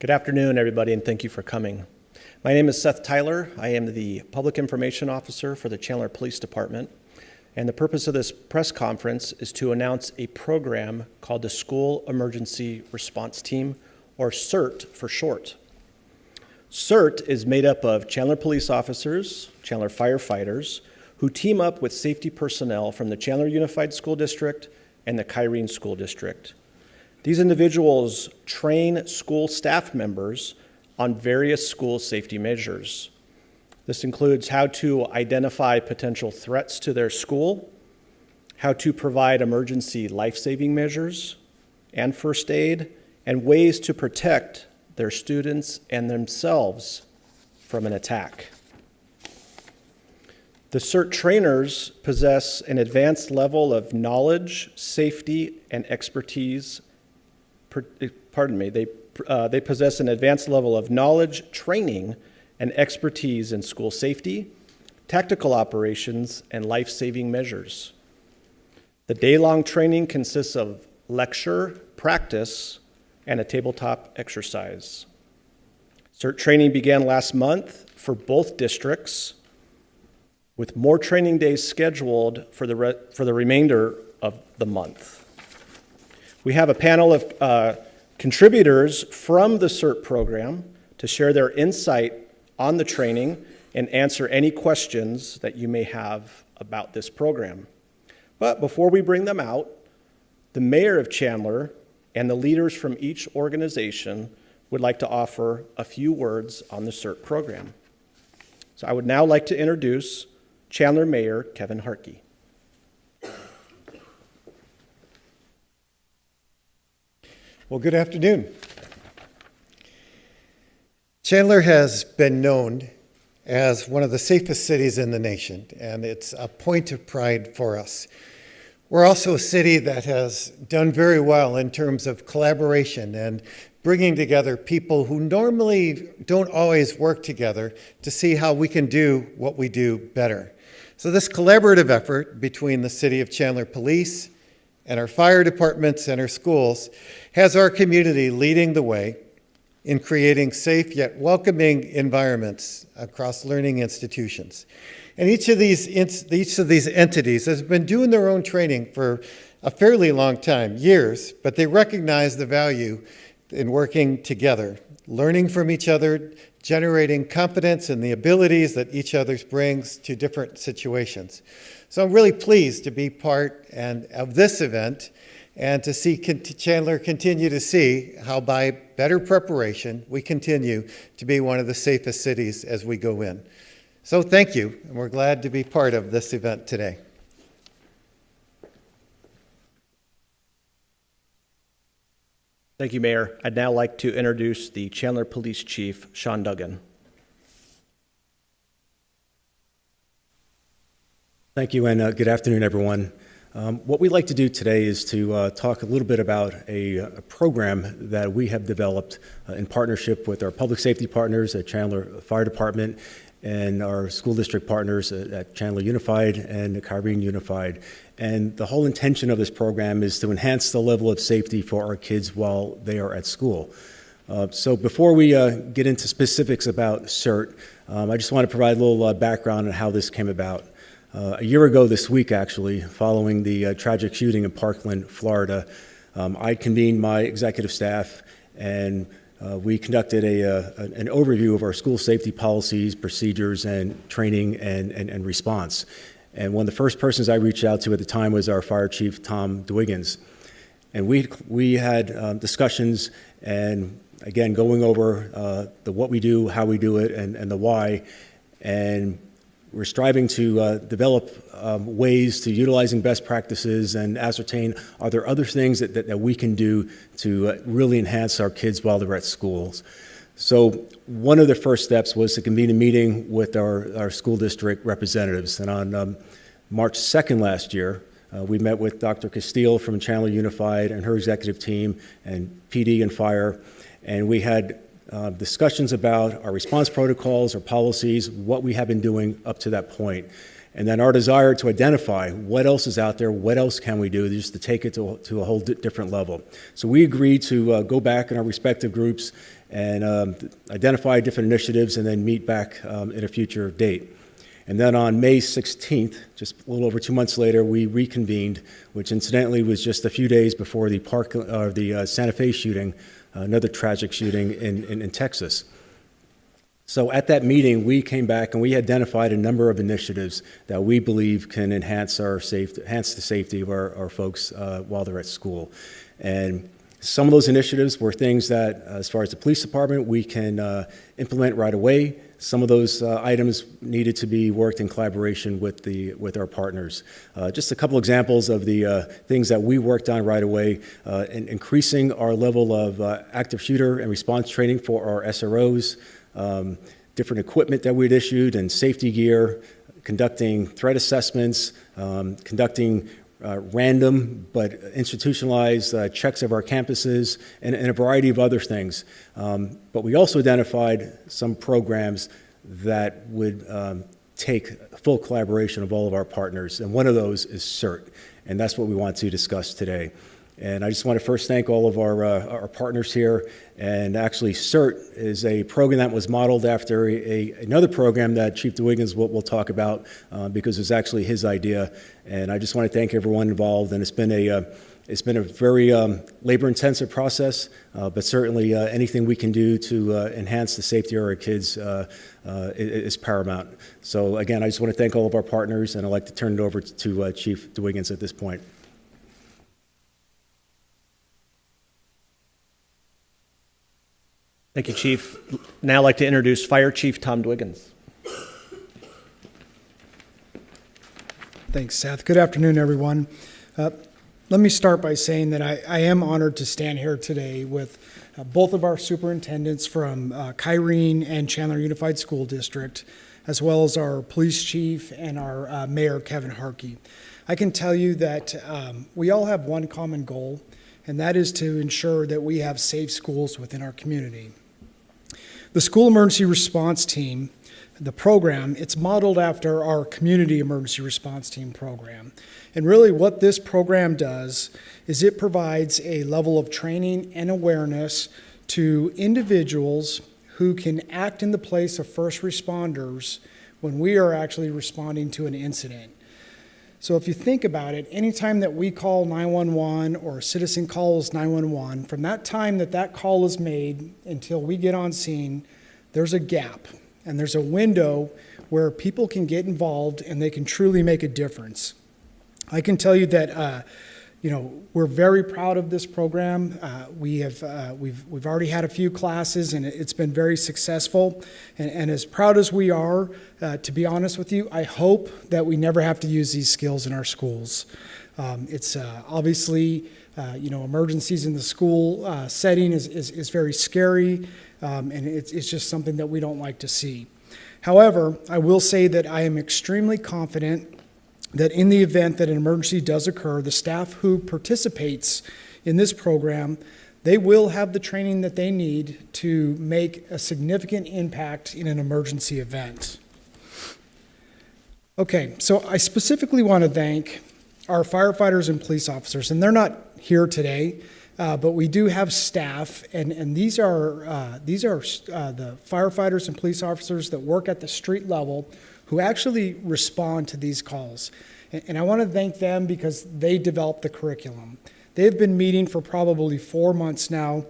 Good afternoon, everybody, and thank you for coming. My name is Seth Tyler. I am the Public Information Officer for the Chandler Police Department, and the purpose of this press conference is to announce a program called the School Emergency Response Team, or SERT for short. SERT is made up of Chandler police officers, Chandler firefighters, who team up with safety personnel from the Chandler Unified School District and the Kyrene School District. These individuals train school staff members on various school safety measures. This includes how to identify potential threats to their school, how to provide emergency life-saving measures and first aid, and ways to protect their students and themselves from an attack. The SERT trainers possess an advanced level of knowledge, safety, and expertise. They possess an advanced level of knowledge, training, and expertise in school safety, tactical operations, and life-saving measures. The day-long training consists of lecture, practice, and a tabletop exercise. SERT training began last month for both districts, with more training days scheduled for the remainder of the month. We have a panel of contributors from the SERT program to share their insight on the training and answer any questions that you may have about this program. But before we bring them out, the mayor of Chandler and the leaders from each organization would like to offer a few words on the SERT program. So I would now like to introduce Chandler Mayor Kevin Harkey. Well, good afternoon. Chandler has been known as one of the safest cities in the nation, and it's a point of pride for us. We're also a city that has done very well in terms of collaboration and bringing together people who normally don't always work together to see how we can do what we do better. So this collaborative effort between the City of Chandler Police and our fire departments and our schools has our community leading the way in creating safe yet welcoming environments across learning institutions. And each of these entities has been doing their own training for a fairly long time, years, but they recognize the value in working together, learning from each other, generating confidence in the abilities that each other brings to different situations. So I'm really pleased to be part of this event and to see Chandler continue to see how by better preparation, we continue to be one of the safest cities as we go in. So thank you, and we're glad to be part of this event today. Thank you, Mayor. I'd now like to introduce the Chandler Police Chief, Sean Duggan. Thank you, and good afternoon, everyone. What we'd like to do today is to talk a little bit about a program that we have developed in partnership with our public safety partners at Chandler Fire Department and our school district partners at Chandler Unified and Kyrene Unified. And the whole intention of this program is to enhance the level of safety for our kids while they are at school. So before we get into specifics about SERT, I just want to provide a little background on how this came about. A year ago this week, actually, following the tragic shooting in Parkland, Florida, I convened my executive staff and we conducted an overview of our school safety policies, procedures, and training and response. And one of the first persons I reached out to at the time was our fire chief, Tom Dwiggins. And we had discussions and, again, going over the what we do, how we do it, and the why. And we're striving to develop ways to utilizing best practices and ascertain, are there other things that we can do to really enhance our kids while they're at schools. So one of the first steps was to convene a meeting with our school district representatives. And on March 2nd last year, we met with Dr. Castile from Chandler Unified and her executive team and PD and fire, and we had discussions about our response protocols, our policies, what we have been doing up to that point. And then our desire to identify what else is out there, what else can we do, just to take it to a whole different level. So we agreed to go back in our respective groups and identify different initiatives and then meet back at a future date. And then on May 16th, just a little over 2 months later, we reconvened, which incidentally was just a few days before the Santa Fe shooting, another tragic shooting in Texas. So at that meeting, we came back and we identified a number of initiatives that we believe can enhance the safety of our folks while they're at school. And some of those initiatives were things that, as far as the police department, we can implement right away. Some of those items needed to be worked in collaboration with our partners. Just a couple examples of the things that we worked on right away: in increasing our level of active shooter and response training for our SROs, different equipment that we'd issued and safety gear, conducting threat assessments, conducting random but institutionalized checks of our campuses, and a variety of other things. But we also identified some programs that would take full collaboration of all of our partners, and one of those is SERT, and that's what we want to discuss today. And I just want to first thank all of our partners here. And actually, SERT is a program that was modeled after another program that Chief DeWiggins will talk about because it was actually his idea. And I just want to thank everyone involved. And it's been a very labor-intensive process, but certainly anything we can do to enhance the safety of our kids is paramount. So again, I just want to thank all of our partners, and I'd like to turn it over to Chief DeWiggins at this point. Thank you, Chief. Now I'd like to introduce Fire Chief Tom DeWiggins. Thanks, Seth. Good afternoon, everyone. Let me start by saying that I am honored to stand here today with both of our superintendents from Kyrene and Chandler Unified School District, as well as our police chief and our mayor, Kevin Harkey. I can tell you that we all have one common goal, and that is to ensure that we have safe schools within our community. The School Emergency Response Team, the program, it's modeled after our Community Emergency Response Team program. And really what this program does is it provides a level of training and awareness to individuals who can act in the place of first responders when we are actually responding to an incident. So if you think about it, anytime that we call 911 or a citizen calls 911, from that time that call is made until we get on scene, there's a gap and there's a window where people can get involved and they can truly make a difference. I can tell you that we're very proud of this program. We've already had a few classes and it's been very successful. And as proud as we are, to be honest with you, I hope that we never have to use these skills in our schools. It's obviously, emergencies in the school setting is very scary, and it's just something that we don't like to see. However, I will say that I am extremely confident that in the event that an emergency does occur, the staff who participates in this program, they will have the training that they need to make a significant impact in an emergency event. Okay, so I specifically want to thank our firefighters and police officers, and they're not here today, but we do have staff, and these are the firefighters and police officers that work at the street level who actually respond to these calls. And I want to thank them because they developed the curriculum. They've been meeting for probably 4 months now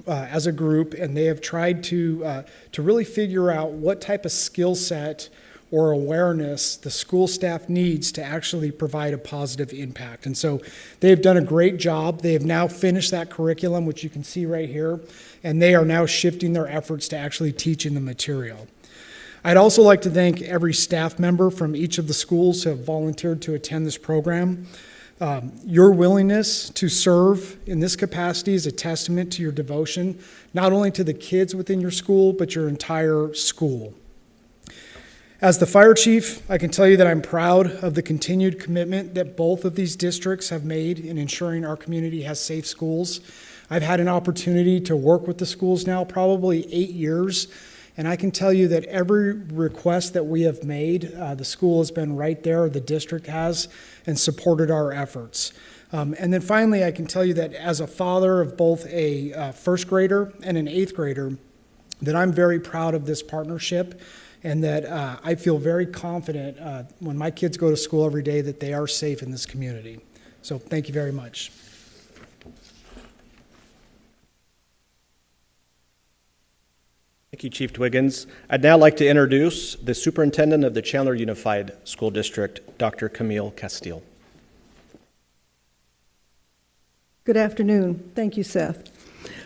as a group, and they have tried to really figure out what type of skill set or awareness the school staff needs to actually provide a positive impact. And so they've done a great job. They have now finished that curriculum, which you can see right here, and they are now shifting their efforts to actually teaching the material. I'd also like to thank every staff member from each of the schools who have volunteered to attend this program. Your willingness to serve in this capacity is a testament to your devotion, not only to the kids within your school, but your entire school. As the fire chief, I can tell you that I'm proud of the continued commitment that both of these districts have made in ensuring our community has safe schools. I've had an opportunity to work with the schools now probably 8 years, and I can tell you that every request that we have made, the school has been right there, the district has, and supported our efforts. And then finally, I can tell you that as a father of both a first grader and an eighth grader, that I'm very proud of this partnership, and that I feel very confident when my kids go to school every day that they are safe in this community. So thank you very much. Thank you, Chief Dwiggins. I'd now like to introduce the Superintendent of the Chandler Unified School District, Dr. Camille Castile. Good afternoon. Thank you, Seth.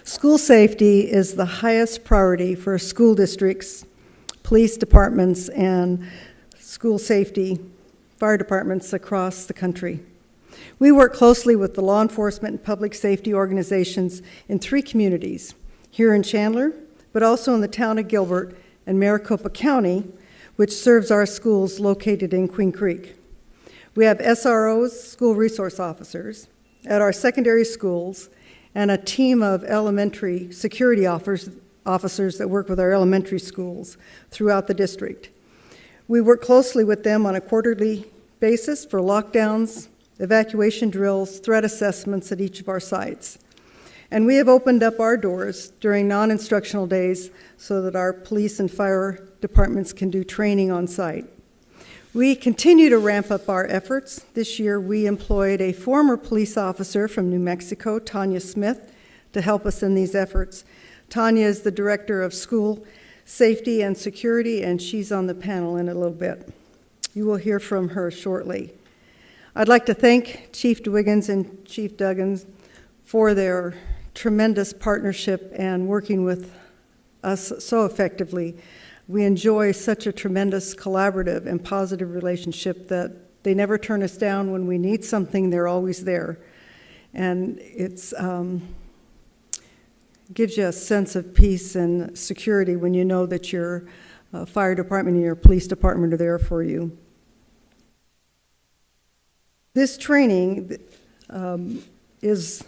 School safety is the highest priority for school districts, police departments, and school safety fire departments across the country. We work closely with the law enforcement and public safety organizations in 3 communities, here in Chandler, but also in the town of Gilbert and Maricopa County, which serves our schools located in Queen Creek. We have SROs, school resource officers, at our secondary schools, and a team of elementary security officers that work with our elementary schools throughout the district. We work closely with them on a quarterly basis for lockdowns, evacuation drills, threat assessments at each of our sites. And we have opened up our doors during non-instructional days so that our police and fire departments can do training on site. We continue to ramp up our efforts. This year, we employed a former police officer from New Mexico, Tanya Smith, to help us in these efforts. Tanya is the Director of School Safety and Security, and she's on the panel in a little bit. You will hear from her shortly. I'd like to thank Chief Dwiggins and Chief Duggins for their tremendous partnership and working with us so effectively. We enjoy such a tremendous collaborative and positive relationship that they never turn us down. When we need something, they're always there. And it's gives you a sense of peace and security when you know that your fire department and your police department are there for you. This training is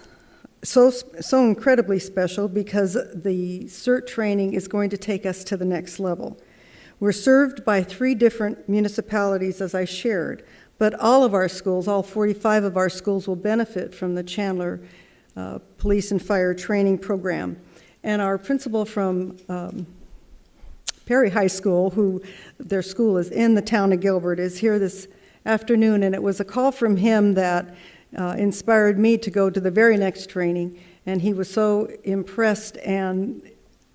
so incredibly special because the SERT training is going to take us to the next level. We're served by 3 different municipalities, as I shared, but all of our schools, all 45 of our schools, will benefit from the Chandler Police and Fire Training Program. And our principal from Perry High School, who their school is in the town of Gilbert, is here this afternoon, and it was a call from him that inspired me to go to the very next training, and he was so impressed and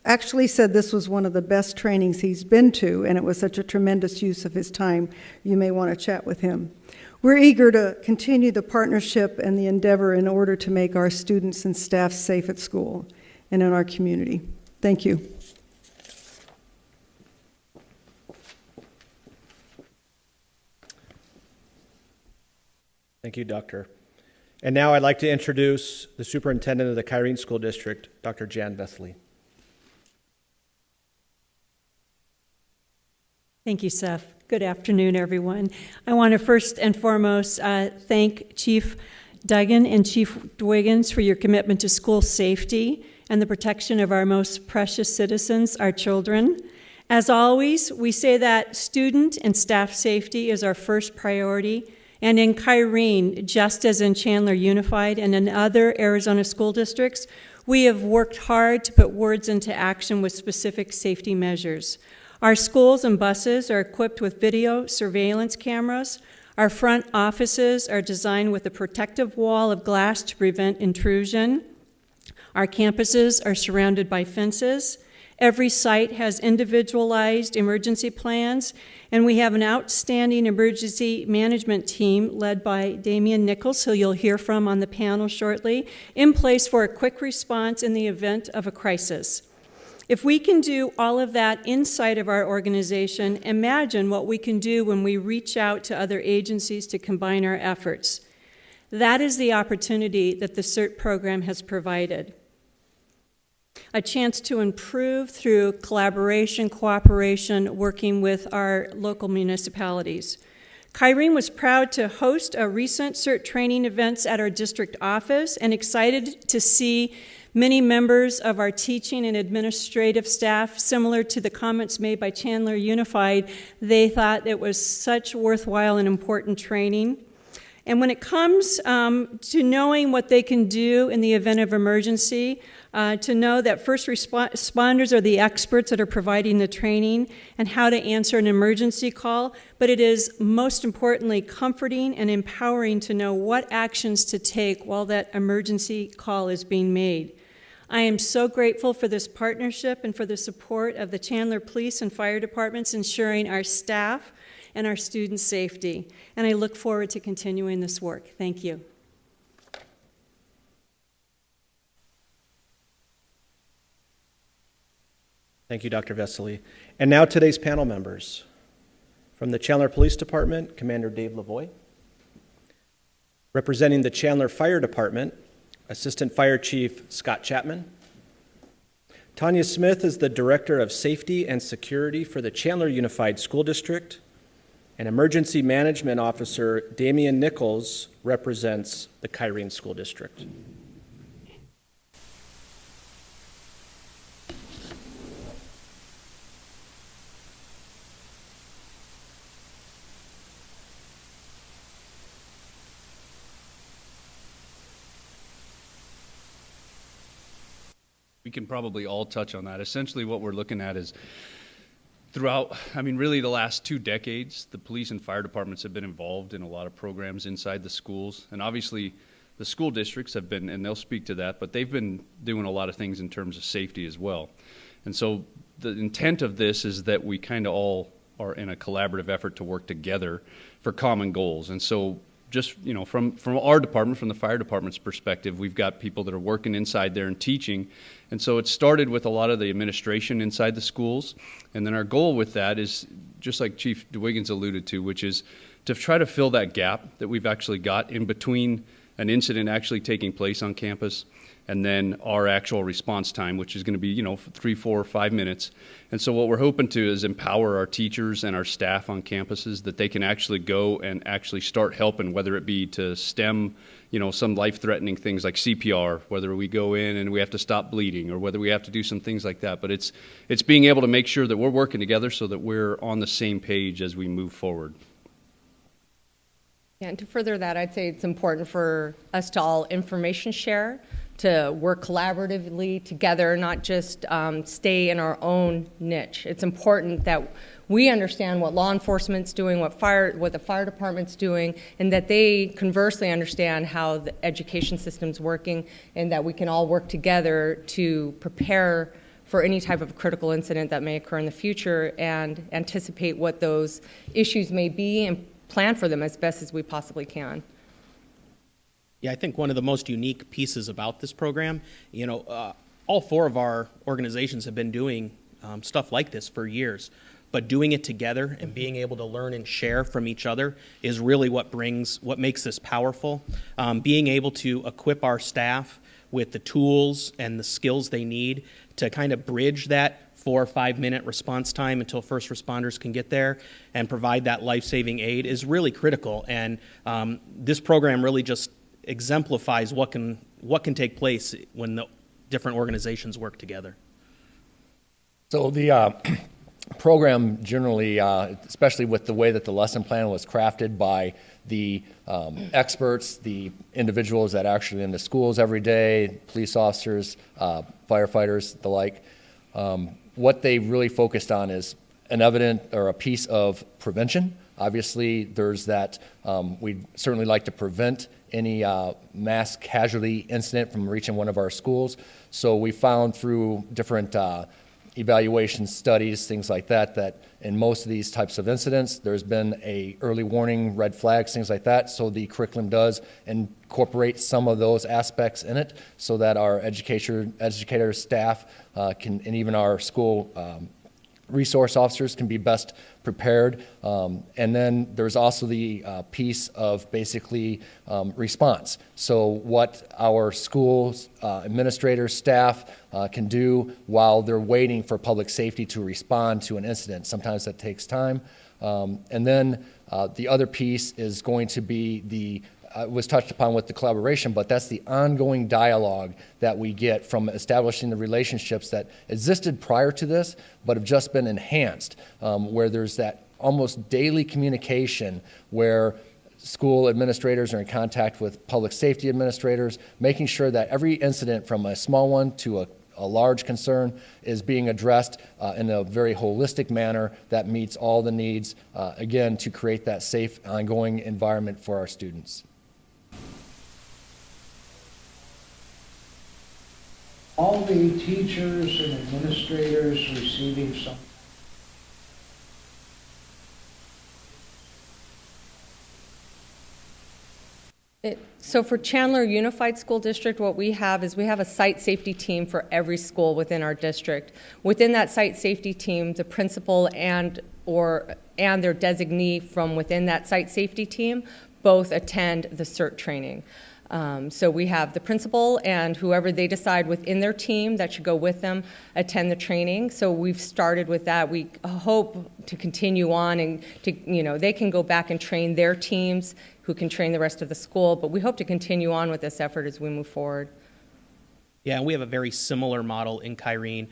actually said this was one of the best trainings he's been to, and it was such a tremendous use of his time. You may want to chat with him. We're eager to continue the partnership and the endeavor in order to make our students and staff safe at school and in our community. Thank you. Thank you, Doctor. And now I'd like to introduce the Superintendent of the Kyrene School District, Dr. Jan Vesely. Thank you, Seth. Good afternoon, everyone. I want to first and foremost thank Chief Duggan and Chief Dwiggins for your commitment to school safety and the protection of our most precious citizens, our children. As always, we say that student and staff safety is our first priority. And in Kyrene, just as in Chandler Unified and in other Arizona school districts, we have worked hard to put words into action with specific safety measures. Our schools and buses are equipped with video surveillance cameras. Our front offices are designed with a protective wall of glass to prevent intrusion. Our campuses are surrounded by fences. Every site has individualized emergency plans, and we have an outstanding emergency management team led by Damian Nichols, who you'll hear from on the panel shortly, in place for a quick response in the event of a crisis. If we can do all of that inside of our organization, imagine what we can do when we reach out to other agencies to combine our efforts. That is the opportunity that the SERT program has provided. A chance to improve through collaboration, cooperation, working with our local municipalities. Kyrene was proud to host a recent SERT training events at our district office and excited to see many members of our teaching and administrative staff, similar to the comments made by Chandler Unified. They thought it was such worthwhile and important training. And when it comes to knowing what they can do in the event of emergency, to know that first responders are the experts that are providing the training and how to answer an emergency call, but it is most importantly comforting and empowering to know what actions to take while that emergency call is being made. I am so grateful for this partnership and for the support of the Chandler Police and Fire Departments ensuring our staff and our students' safety. And I look forward to continuing this work. Thank you. Thank you, Dr. Vesely. And now today's panel members. From the Chandler Police Department, Commander Dave Lavoie. Representing the Chandler Fire Department, Assistant Fire Chief Scott Chapman. Tanya Smith is the Director of Safety and Security for the Chandler Unified School District. And Emergency Management Officer Damian Nichols represents the Kyrene School District. We can probably all touch on that. Essentially what we're looking at is throughout, really the last 2 decades, the police and fire departments have been involved in a lot of programs inside the schools. And obviously the school districts have been, and they'll speak to that, but they've been doing a lot of things in terms of safety as well. And so the intent of this is that we kind of all are in a collaborative effort to work together for common goals. And so just, from our department, from the fire department's perspective, we've got people that are working inside there and teaching. And so it started with a lot of the administration inside the schools. And then our goal with that is, just like Chief DeWiggins alluded to, which is to try to fill that gap that we've actually got in between an incident actually taking place on campus and then our actual response time, which is going to be, 3, 4, 5 minutes. And so what we're hoping to is empower our teachers and our staff on campuses that they can actually go and actually start helping, whether it be to stem, some life-threatening things like CPR, whether we go in and we have to stop bleeding or whether we have to do some things like that. But it's being able to make sure that we're working together so that we're on the same page as we move forward. Yeah, and to further that, I'd say it's important for us to all information share, to work collaboratively together, not just stay in our own niche. It's important that we understand what law enforcement's doing, what the fire department's doing, and that they conversely understand how the education system's working, and that we can all work together to prepare for any type of critical incident that may occur in the future and anticipate what those issues may be and plan for them as best as we possibly can. Yeah, I think one of the most unique pieces about this program, all 4 of our organizations have been doing stuff like this for years, but doing it together and being able to learn and share from each other is really what makes this powerful. Being able to equip our staff with the tools and the skills they need to kind of bridge that 4 or 5 minute response time until first responders can get there and provide that life-saving aid is really critical. And this program really just exemplifies what can take place when the different organizations work together. So the program generally, especially with the way that the lesson plan was crafted by the experts, the individuals that are actually in the schools every day, police officers, firefighters, the like, what they really focused on is an evident or a piece of prevention. Obviously, there's that, we'd certainly like to prevent any mass casualty incident from reaching one of our schools. So we found through different evaluation studies, things like that, that in most of these types of incidents, there's been a early warning, red flags, things like that. So the curriculum does incorporate some of those aspects in it so that our educators, staff, and even our school resource officers can be best prepared. And then there's also the piece of basically response. So what our schools, administrators, staff can do while they're waiting for public safety to respond to an incident. Sometimes that takes time. And then the other piece is going to be was touched upon with the collaboration, but that's the ongoing dialogue that we get from establishing the relationships that existed prior to this, but have just been enhanced, where there's that almost daily communication where school administrators are in contact with public safety administrators, making sure that every incident from a small one to a large concern is being addressed in a very holistic manner that meets all the needs, again, to create that safe, ongoing environment for our students. All the teachers and administrators receiving some. So for Chandler Unified School District, what we have is we have a site safety team for every school within our district. Within that site safety team, the principal and their designee from within that site safety team both attend the SERT training. So we have the principal and whoever they decide within their team that should go with them attend the training. So we've started with that. We hope to continue on and they can go back and train their teams who can train the rest of the school, but we hope to continue on with this effort as we move forward. Yeah, and we have a very similar model in Kyrene.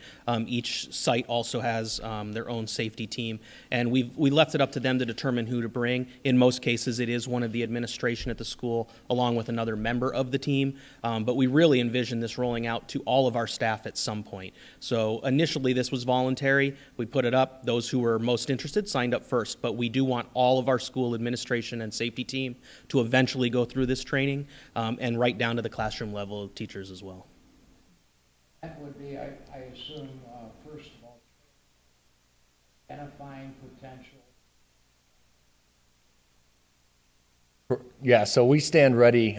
Each site also has their own safety team, and we left it up to them to determine who to bring. In most cases, it is one of the administration at the school, along with another member of the team, but we really envision this rolling out to all of our staff at some point. So initially, this was voluntary. We put it up. Those who were most interested signed up first, but we do want all of our school administration and safety team to eventually go through this training, and right down to the classroom level of teachers as well. That would be, I assume, first of all, identifying potential. Yeah, so we stand ready,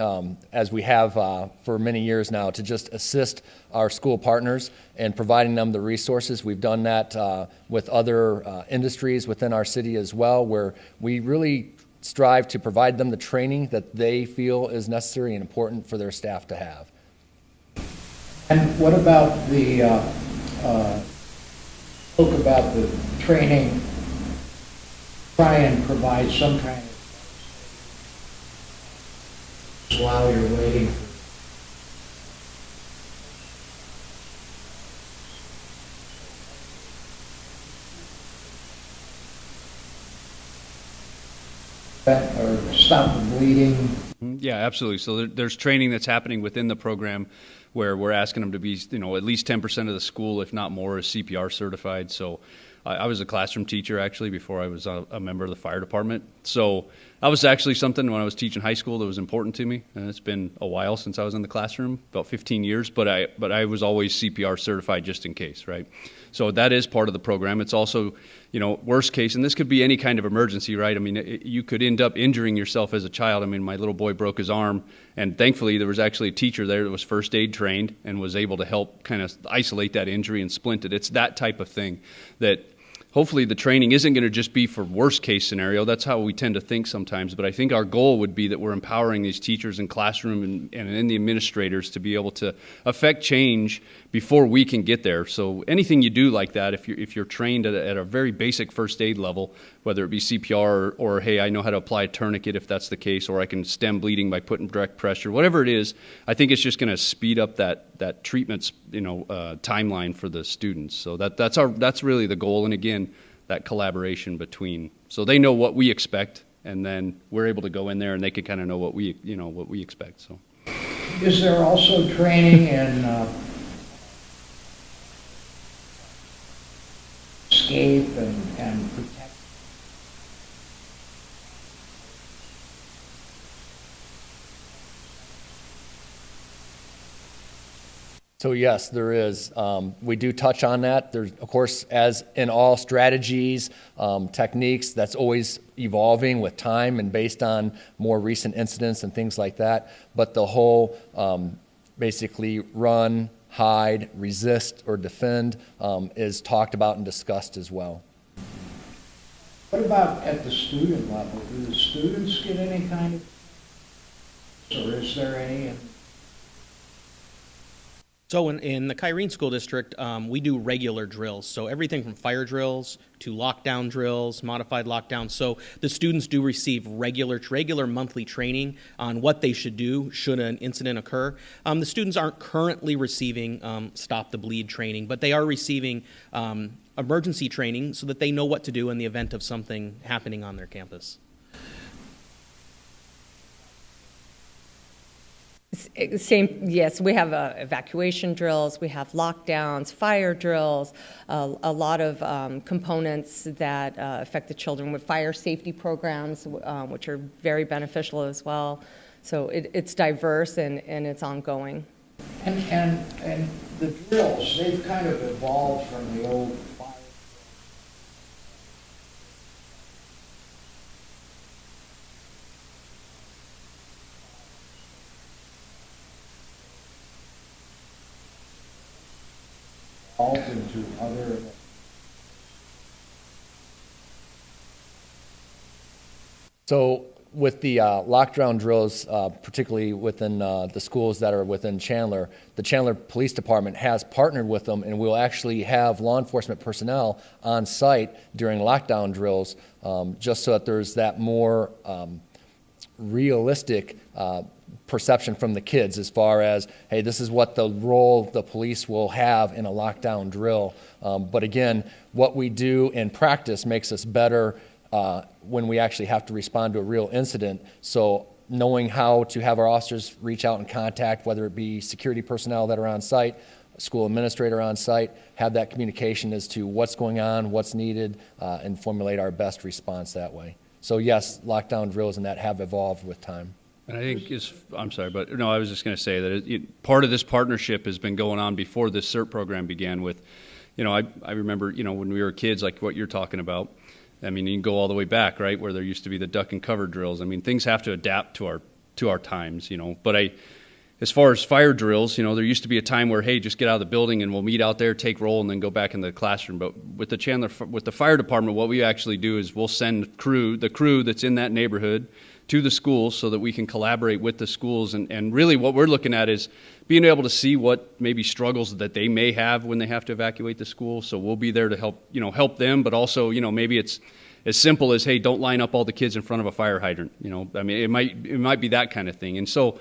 as we have for many years now, to just assist our school partners in providing them the resources. We've done that with other industries within our city as well, where we really strive to provide them the training that they feel is necessary and important for their staff to have. And what about the, spoke about the training, try and provide some kind of, while you're waiting for. Or stop the bleeding. Yeah, absolutely. So there's training that's happening within the program where we're asking them to be, at least 10% of the school, if not more, is CPR certified. So I was a classroom teacher actually before I was a member of the fire department. So that was actually something when I was teaching high school that was important to me. And it's been a while since I was in the classroom, about 15 years, but I was always CPR certified just in case, right? So that is part of the program. It's also, worst case, and this could be any kind of emergency, right? I mean, you could end up injuring yourself as a child. I mean, my little boy broke his arm, and thankfully there was actually a teacher there that was first aid trained and was able to help kind of isolate that injury and splint it. It's that type of thing that hopefully the training isn't going to just be for worst case scenario. That's how we tend to think sometimes. But I think our goal would be that we're empowering these teachers in classroom and in the administrators to be able to affect change before we can get there. So anything you do like that, if you're trained at a very basic first aid level, whether it be CPR or hey, I know how to apply a tourniquet if that's the case, or I can stem bleeding by putting direct pressure, whatever it is, I think it's just going to speed up that treatment timeline for the students. So that's really the goal. And again, that collaboration between, so they know what we expect, and then we're able to go in there and they can kind of know what we expect. So, is there also training in escape and protect? So yes, there is. We do touch on that. There's, of course, as in all strategies, techniques, that's always evolving with time and based on more recent incidents and things like that. But the whole basically run, hide, resist, or defend is talked about and discussed as well. What about at the student level? Do the students get any kind of, or is there any? So in the Kyrene School District, we do regular drills. So everything from fire drills to lockdown drills, modified lockdown. So the students do receive regular monthly training on what they should do should an incident occur. The students aren't currently receiving stop the bleed training, but they are receiving emergency training so that they know what to do in the event of something happening on their campus. Same, yes, we have evacuation drills, we have lockdowns, fire drills, a lot of components that affect the children with fire safety programs, which are very beneficial as well. So it's diverse and it's ongoing. And the drills, they've kind of evolved from the old fire. Evolved into other. So with the lockdown drills, particularly within the schools that are within Chandler, the Chandler Police Department has partnered with them, and we'll actually have law enforcement personnel on site during lockdown drills, just so that there's that more realistic perception from the kids as far as, hey, this is what the role the police will have in a lockdown drill. But again, what we do in practice makes us better when we actually have to respond to a real incident. So knowing how to have our officers reach out and contact, whether it be security personnel that are on site, school administrator on site, have that communication as to what's going on, what's needed, and formulate our best response that way. So yes, lockdown drills and that have evolved with time. And I think I'm sorry, but no, I was just going to say that part of this partnership has been going on before this SERT program began with, I remember, when we were kids, like what you're talking about. I mean, you can go all the way back, right, where there used to be the duck and cover drills. I mean, things have to adapt to our times, But as far as fire drills, there used to be a time where, hey, just get out of the building and we'll meet out there, take roll, and then go back in the classroom. But with the fire department, what we actually do is we'll send the crew that's in that neighborhood to the schools so that we can collaborate with the schools. And really what we're looking at is being able to see what maybe struggles that they may have when they have to evacuate the school. So we'll be there to help them, but also, maybe it's as simple as, hey, don't line up all the kids in front of a fire hydrant. I mean, it might be that kind of thing. And so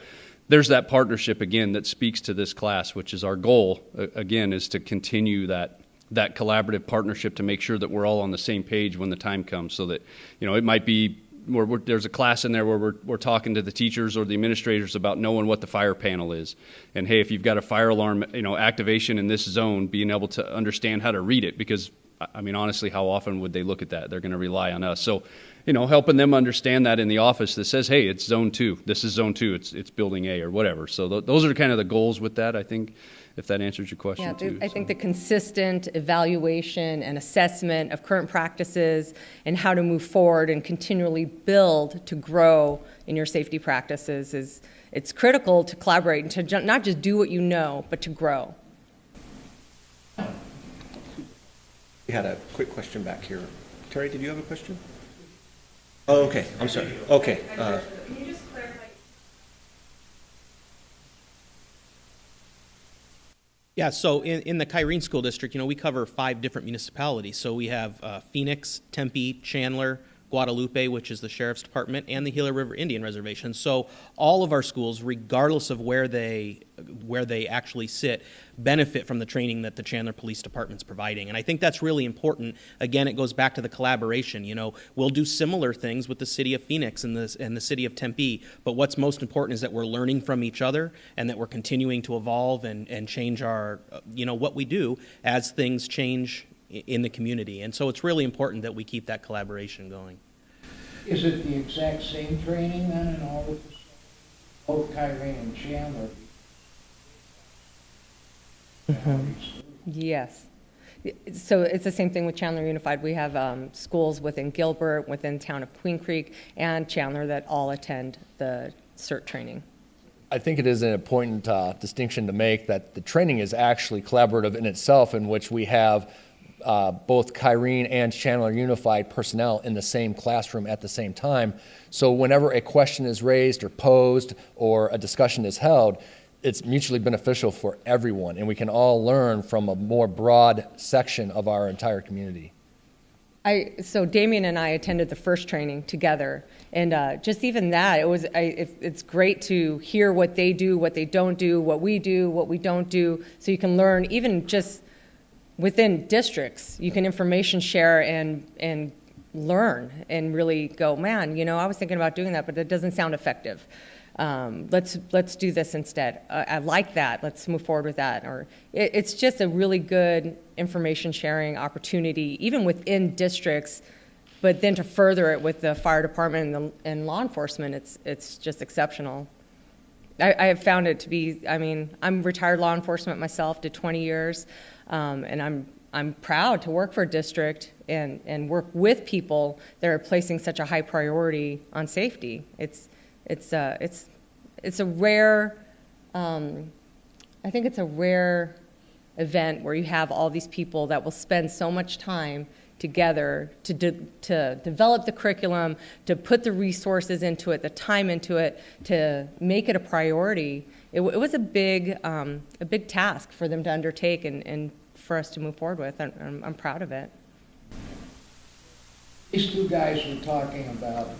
there's that partnership again that speaks to this class, which is our goal, again, is to continue that collaborative partnership to make sure that we're all on the same page when the time comes, so that, it might be there's a class in there where we're talking to the teachers or the administrators about knowing what the fire panel is. And hey, if you've got a fire alarm, activation in this zone, being able to understand how to read it, because I mean, honestly, how often would they look at that? They're going to rely on us. So, helping them understand that in the office that says, hey, it's zone 2. This is zone 2. It's building A or whatever. So those are kind of the goals with that, I think, if that answers your question. Yeah, too. I think the consistent evaluation and assessment of current practices and how to move forward and continually build to grow in your safety practices it's critical to collaborate and to not just do what you know, but to grow. We had a quick question back here. Terry, did you have a question? Oh, okay. I'm sorry. Okay. Can you just clarify? Yeah, so in the Kyrene School District, we cover 5 different municipalities. So we have Phoenix, Tempe, Chandler, Guadalupe, which is the Sheriff's Department, and the Gila River Indian Reservation. So all of our schools, regardless of where they actually sit, benefit from the training that the Chandler Police Department's providing. And I think that's really important. Again, it goes back to the collaboration. We'll do similar things with the city of Phoenix and the city of Tempe, but what's most important is that we're learning from each other and that we're continuing to evolve and change our, what we do as things change in the community. And so it's really important that we keep that collaboration going. Is it the exact same training then in all of the, both Kyrene and Chandler? Yes. So it's the same thing with Chandler Unified. We have schools within Gilbert, within town of Queen Creek, and Chandler that all attend the SERT training. I think it is an important distinction to make that the training is actually collaborative in itself, in which we have both Kyrene and Chandler Unified personnel in the same classroom at the same time. So whenever a question is raised or posed or a discussion is held, it's mutually beneficial for everyone, and we can all learn from a more broad section of our entire community. So Damien and I attended the first training together, and just even that, it's great to hear what they do, what they don't do, what we don't do, so you can learn even just within districts. You can information share and learn and really go, man, I was thinking about doing that, but it doesn't sound effective. let's do this instead. I like that. Let's move forward with that. Or it's just a really good information sharing opportunity, even within districts. But then to further it with the fire department and law enforcement, it's just exceptional. I have found it to be. I mean, I'm retired law enforcement myself, did 20 years, and I'm proud to work for a district and work with people that are placing such a high priority on safety. It's a rare. I think it's a rare event where you have all these people that will spend so much time together to develop the curriculum, to put the resources into it, the time into it, to make it a priority. It was a big task for them to undertake and for us to move forward with. I'm proud of it. These two guys were talking about,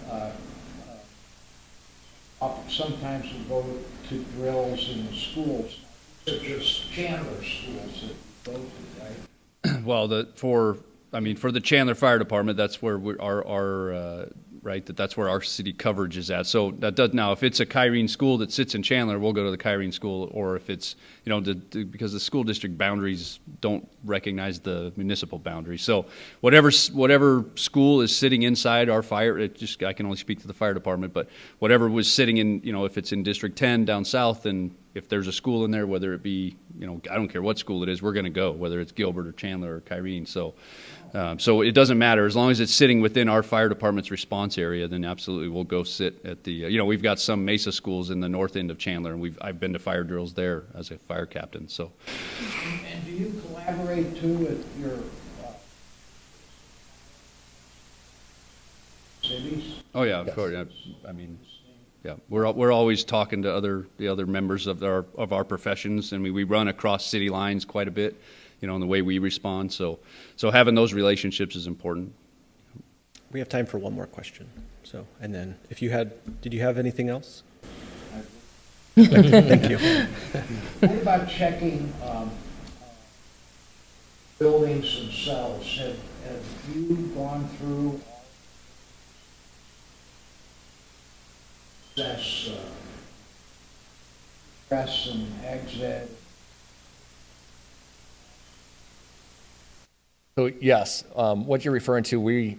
sometimes we go to drills in the schools, such as Chandler schools that go to, right? Well, for the Chandler Fire Department, that's where that's where our city coverage is at. So that does, now, if it's a Kyrene school that sits in Chandler, we'll go to the Kyrene school, or if it's, because the school district boundaries don't recognize the municipal boundaries. So whatever school is sitting inside our fire, I can only speak to the fire department, but whatever was sitting in, if it's in District 10 down south, and if there's a school in there, whether it be, I don't care what school it is, we're going to go, whether it's Gilbert or Chandler or Kyrene. So it doesn't matter. As long as it's sitting within our fire department's response area, then absolutely we'll go sit at the, we've got some Mesa schools in the north end of Chandler, and I've been to fire drills there as a fire captain. So. And do you collaborate too with your cities? Oh yeah, of course. Yeah, we're always talking to the other members of our professions, and we run across city lines quite a bit, in the way we respond. So having those relationships is important. We have time for one more question. So, and then did you have anything else? Thank you. What about checking buildings themselves? Have you gone through press and exit? So yes, what you're referring to, we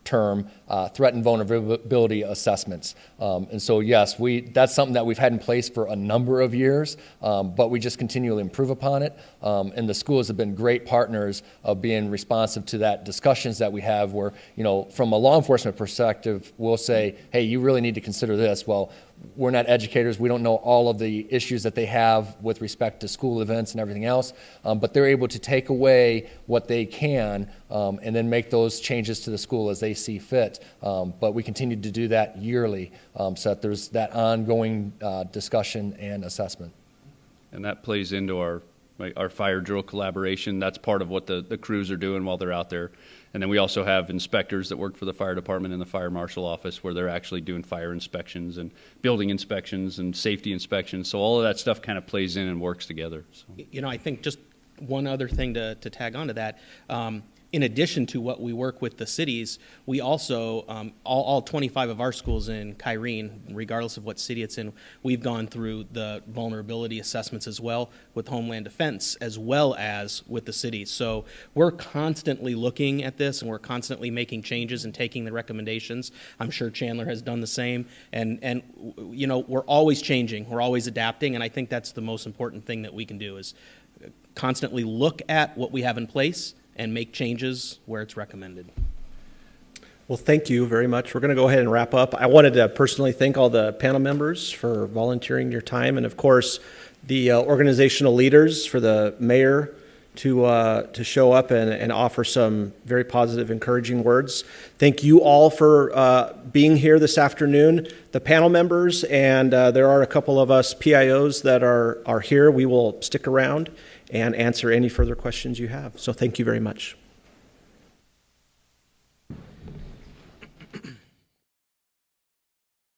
term threat and vulnerability assessments. And so yes, that's something that we've had in place for a number of years, but we just continually improve upon it. And the schools have been great partners of being responsive to that discussions that we have where, from a law enforcement perspective, we'll say, hey, you really need to consider this. Well, we're not educators. We don't know all of the issues that they have with respect to school events and everything else, but they're able to take away what they can and then make those changes to the school as they see fit. But we continue to do that yearly so that there's that ongoing discussion and assessment. And that plays into our fire drill collaboration. That's part of what the crews are doing while they're out there. And then we also have inspectors that work for the fire department in the fire marshal office where they're actually doing fire inspections and building inspections and safety inspections. So all of that stuff kind of plays in and works together. So. I think just one other thing to tag on to that. In addition to what we work with the cities, we also, all 25 of our schools in Kyrene, regardless of what city it's in, we've gone through the vulnerability assessments as well with Homeland Defense as well as with the cities. So we're constantly looking at this and we're constantly making changes and taking the recommendations. I'm sure Chandler has done the same. And we're always changing, we're always adapting, and I think that's the most important thing that we can do is constantly look at what we have in place and make changes where it's recommended. Well, thank you very much. We're going to go ahead and wrap up. I wanted to personally thank all the panel members for volunteering your time, and of course, the organizational leaders, for the mayor to show up and offer some very positive, encouraging words. Thank you all for being here this afternoon. The panel members, and there are a couple of us PIOs that are here. We will stick around and answer any further questions you have. So thank you very much.